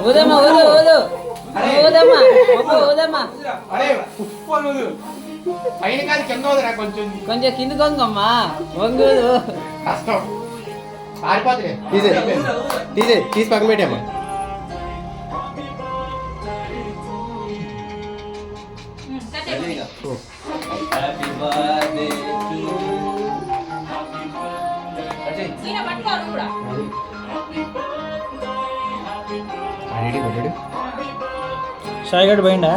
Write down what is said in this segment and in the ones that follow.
ఊదమ్మా ఊదు ఊదు ఊదమ్మా ఊదమ్మా. అరే ఉప్పు పైన కాదు కింద వదరా కొంచెం కొంచెం కింద కొంగమ్మా వంగు కష్టం పారిపోతులే. తీసి పక్కన పెట్టామా. షాయిగడ్ పోయిండా.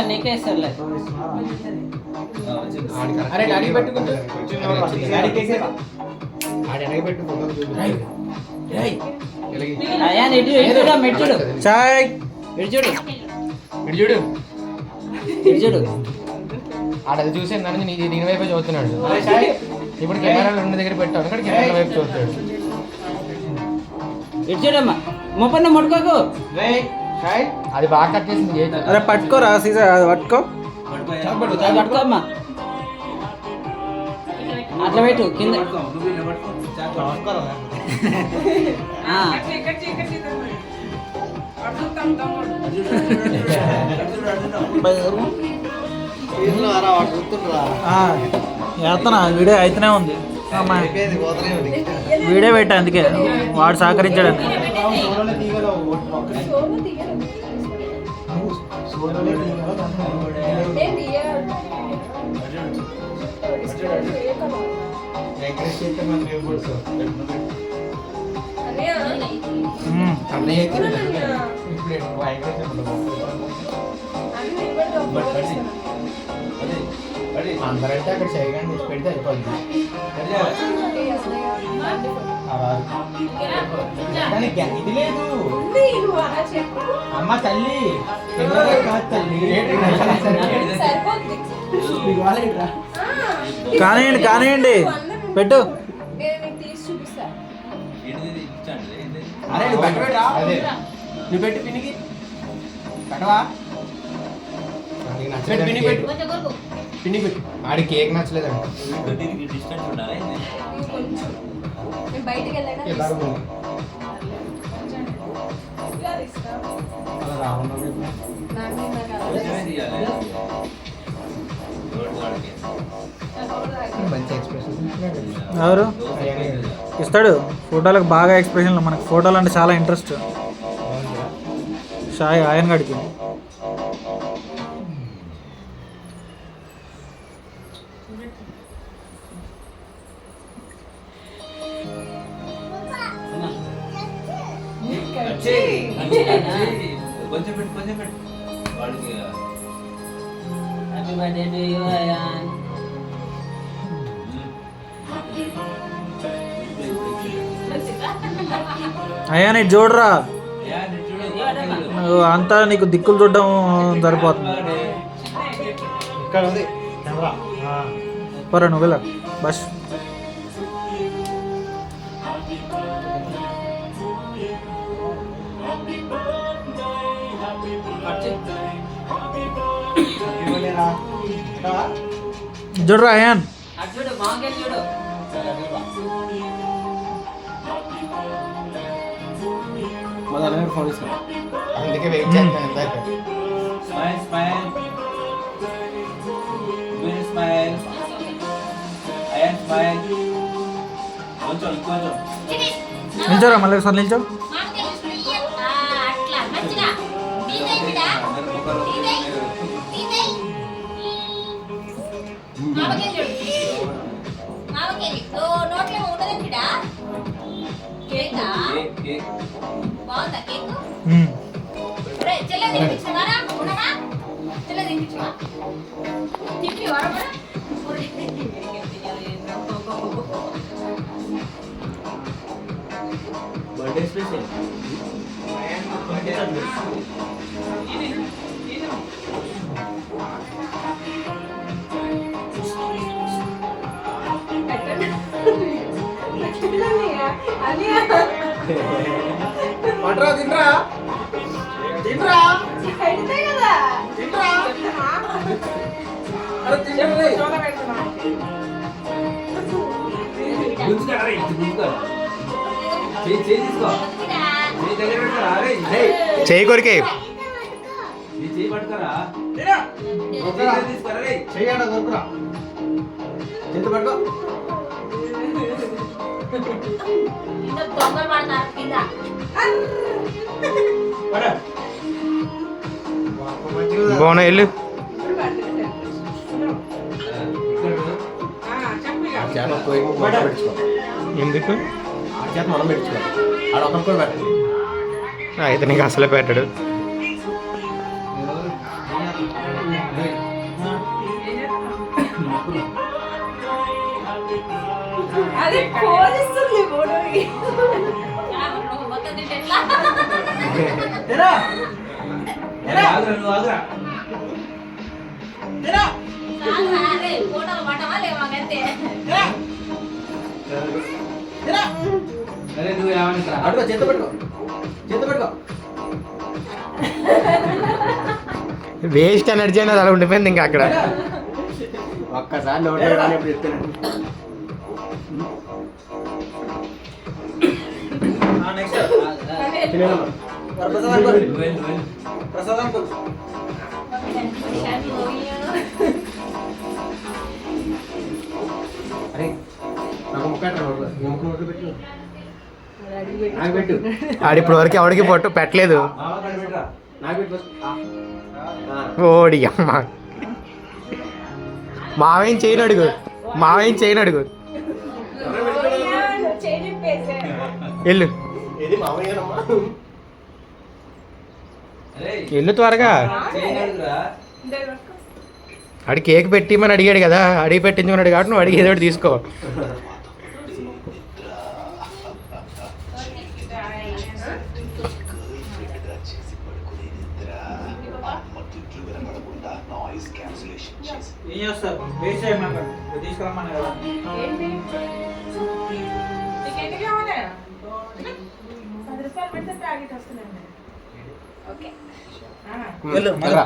నీకే ఇస్తారులే. అరే డాడీ పెట్టుకుంటా మెట్టుడు చాయ్ ఇడుచుడు చూడు ఇడుచుడు. ఆడది చూసి నన్ను దీని వైపు చూస్తున్నాడు. ఇప్పుడు కెమెరాలు ఉన్న దగ్గర పెట్టాను ఇక్కడ కెమెరా వైపు చూస్తాడు. ఇడుచుడమ్మా మొప్పన్న ముట్టుకోకు. అది బాగా కట్ చేసింది. అరే పట్టుకోరా సీజా పట్టుకో. పట్టుకోమ్మా అట్లా పెట్టు కింద. వేస్తున్నా వీడియో అయితేనే ఉంది. వీడియో పెట్టా అందుకే వాడు సహకరించాడని. అందరంటే అక్కడ చేయగానే తీసి పెడితే అయిపోద్ది. ఇది లేదు అమ్మ తల్లి కానివ్వండి కానివ్వండి పెట్టు. అరే నువ్వు పెట్టబెట్టా. అదే నువ్వు పెట్టి పినికి పెట్టవా. పిన్ని పెట్టు పిన్ని పెట్టు. ఆడి కేక్ నచ్చలేదండి. మంచి ఎక్స్ప్రెషన్ ఎవరు ఇస్తాడు ఫోటోలకు బాగా ఎక్స్ప్రెషన్లు. మనకు ఫోటోలు అంటే చాలా ఇంట్రెస్ట్. షాయ్ ఆయన గడికి happy birthday to you Ayaan. అయ్యా నీకు చూడరా అంతా నీకు దిక్కులు చూడడం సరిపోతుంది. పరా నువ్వు వెళ్ళ బస్. చూడరా అయాన్. చూడు బాగా చూడు. అందుకే వెయిట్ చేస్తాను ఇందాక. నిల్చోరా మళ్ళీ ఒకసారి నిల్చో. బర్త్డే స్పెషల్ పట్రా తింట్రా తింట్రా తింట్రా అరే చేయి కొరికే చెయ్యాడ కొరుకురా చేతి పట్టుకో బాగున్నా వెళ్ళు చేత పెట్టుకో ఎందుకు ఆ చేత మనం పెట్టుకో ఆడ ఒకరు కూడా పెట్టండి అయితే నీకు అసలే పెట్టాడు అది పోలిస్తుంది ఫోటోకి అడుగు చేత పెట్టుకో చేత పెట్టుకో వేస్ట్ ఎనర్జీ అనేది అలా ఉండిపోయింది ఇంకా అక్కడ ఒక్కసారి నోట్లో కానీ ఎప్పుడు చెప్తాను అరే నాకు ముక్క ముక్క నోట్లో పెట్టు నాకు పెట్టు ఆడిప్పుడు వరకు ఎవరికి పొట్టు పెట్టలేదు నాకు పెట్టు ఓడి అమ్మ మావేం చేయను అడుగు మావేం చేయను అడుగు వెళ్ళు ఇది మామయ్యనమ్మా వెళ్ళు త్వరగా ఆడి కేక్ పెట్టిమని అడిగాడు కదా అడిగి పెట్టించుకున్నాడు కాబట్టి నువ్వు అడిగి ఏదో ఒకటి తీసుకో ఏం చేస్తారు వేస్ట్ చేయమన్నా తీసుకురమ్మన్నా కదా వెళ్ళు మళ్ళా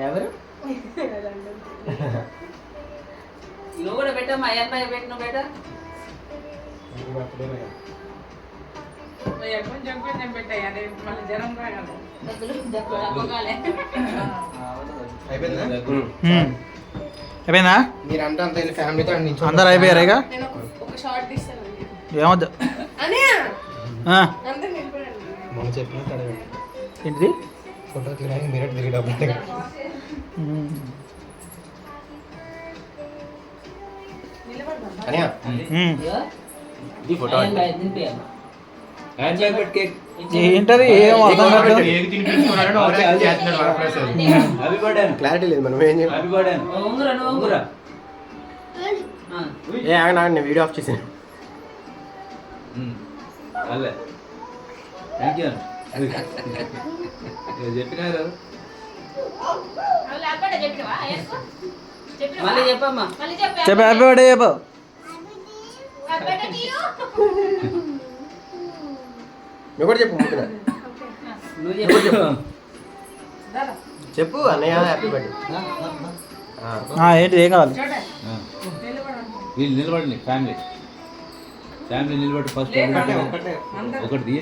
ఎవరు నువ్వు కూడా పెట్టమ్మా అబ్బాయి పెట్టిన బేట కొంచెం కొంచెం పెట్టాయి అదే మళ్ళీ జ్వరం రాగలదు అయిపోయిందా మీరంతా అంత ఫ్యామిలీతో అందరు అయిపోయారు ఇక ఏమొద్దు మనం చెప్పిన ఏంటిది ఫోటో తీయడానికి మీరే తిరిగి డబ్బులు అనియా ఇది ఫోటో ఏంటది ఏం అర్థం కాదు క్లారిటీ లేదు మనం ఏం చేయాలి ఏ ఆగ నాకు నేను వీడియో ఆఫ్ చేసాను చెప్పినారు మళ్ళీ చెప్పమ్మా చెప్పు హ్యాపీ బర్త్డే చెప్పు నువ్వు కూడా చెప్పు ముందుగా నువ్వు చెప్పు చెప్పు అన్నయ్య హ్యాపీ బర్త్డే ఏంటి ఏం కావాలి వీళ్ళు నిలబడండి ఫ్యామిలీ నిలబడి ఫస్ట్ ఒకటి తీయ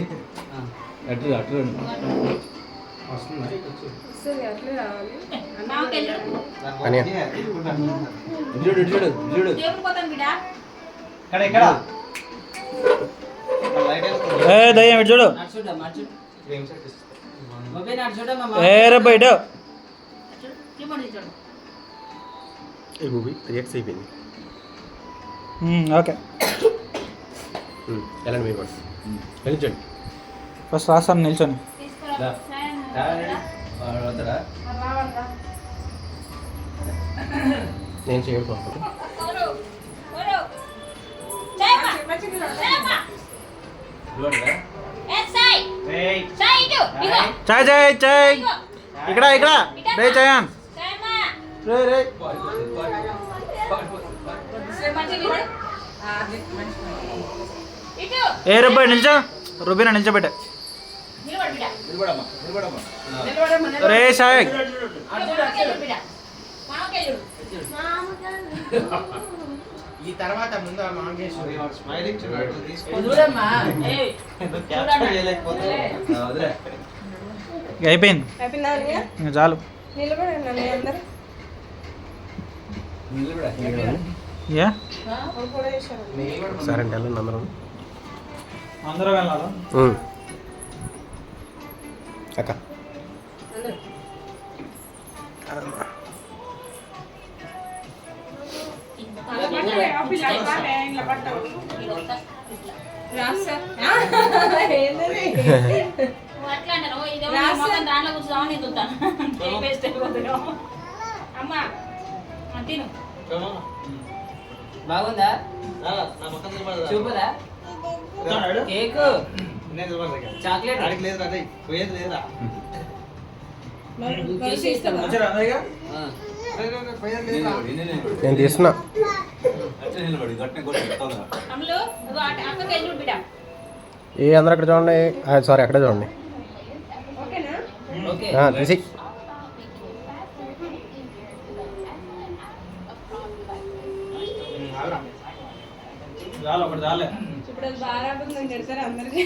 అటు అటు రండి అన్నయ్య చూడు చూడు చూడు దయ్యం ఇటు చూడు చూడమ్మా చూడమ్మా ఏ రే బయట ఈ మూవీ రియాక్ట్ అయిపోయింది ఓకే ఎలా మీరు కూడా వెళ్ళించండి ఫస్ట్ రాస్తాను నిల్చొని వస్తాడా నేను చేయకపోతే నిలబడరా? చాయ్ చాయ్ చాయ్ ఇక్కడ ఇక్కడ రే చయాన్ రే రే ఏ రూపాయి నిల్చో రూబీనా నిల్చోబెట్ట నిలబడమ్మా నిలబడమ్మా రే సాయ్ ఈ తర్వాత ముందు చూడమ్మా వదిలే ఇక అయిపోయింది ఇంకా చాలు నిలబడ యా సరే అంటే వెళ్ళండి అందరం అందరూ వెళ్ళాలా అక్క బాగుందా చూపుదా కేక్ చాక్లెట్ నేను తీస్తున్నా నిలబడి గట్టిన కొట్టు ఏ అందరు అక్కడ చూడండి సారీ అక్కడే చూడండి తీసి చాలు ఒకటి చాలే ఇప్పుడు బాగా అందరికి